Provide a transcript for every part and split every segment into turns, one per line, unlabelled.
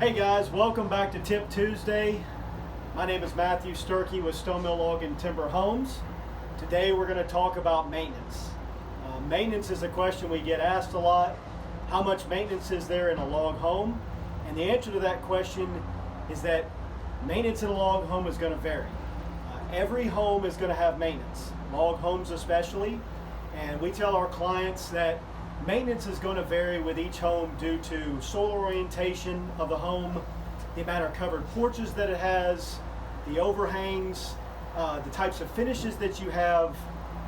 Hey guys, welcome back to Tip Tuesday. My name is Matthew Sturkey with StoneMill Log and Timber Homes. Today we're going to talk about maintenance. Maintenance is a question we get asked a lot. How much maintenance is there in a log home? And the answer to that question is that maintenance in a log home is going to vary. Every home is going to have maintenance, log homes especially, and we tell our clients that maintenance is going to vary with each home due to soil orientation of the home, the amount of covered porches that it has, the overhangs, the types of finishes that you have,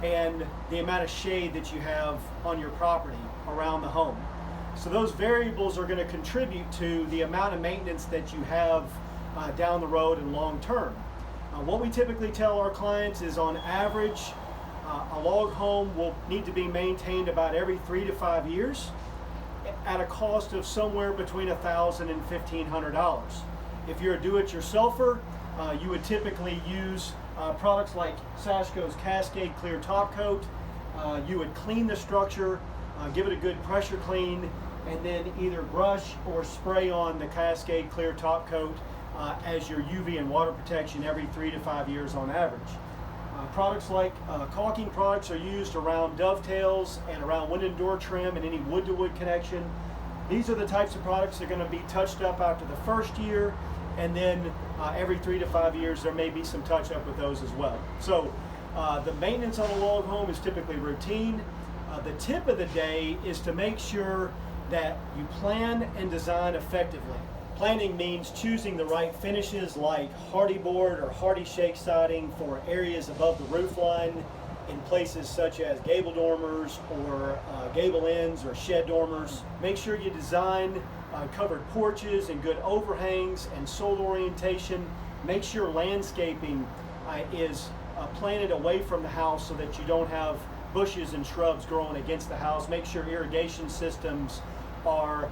and the amount of shade that you have on your property around the home. So those variables are going to contribute to the amount of maintenance that you have down the road and long term. What we typically tell our clients is on average, a log home will need to be maintained about every 3 to 5 years at a cost of somewhere between $1,000 and $1,500. If you're a do-it-yourselfer, you would typically use products like Sashco's Cascade Clear Top Coat. You would clean the structure, give it a good pressure clean, and then either brush or spray on the Cascade Clear Top Coat as your UV and water protection every 3 to 5 years on average. Products like caulking products are used around dovetails and around window and door trim and any wood-to-wood connection. These are the types of products that are going to be touched up after the first year, and then every 3 to 5 years there may be some touch-up with those as well. So the maintenance on a log home is typically routine. The tip of the day is to make sure that you plan and design effectively. Planning means choosing the right finishes like hardy board or hardy shake siding for areas above the roof line in places such as gable dormers or gable ends or shed dormers. Make sure you design covered porches and good overhangs and soil orientation. Make sure landscaping is planted away from the house so that you don't have bushes and shrubs growing against the house. Make sure irrigation systems are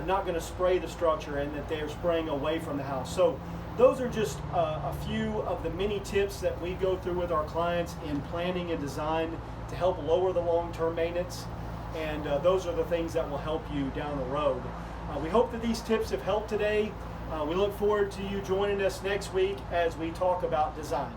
not going to spray the structure and that they're spraying away from the house. So those are just a few of the many tips that we go through with our clients in planning and design to help lower the long-term maintenance, and those are the things that will help you down the road. We hope that these tips have helped today. We look forward to you joining us next week as we talk about design.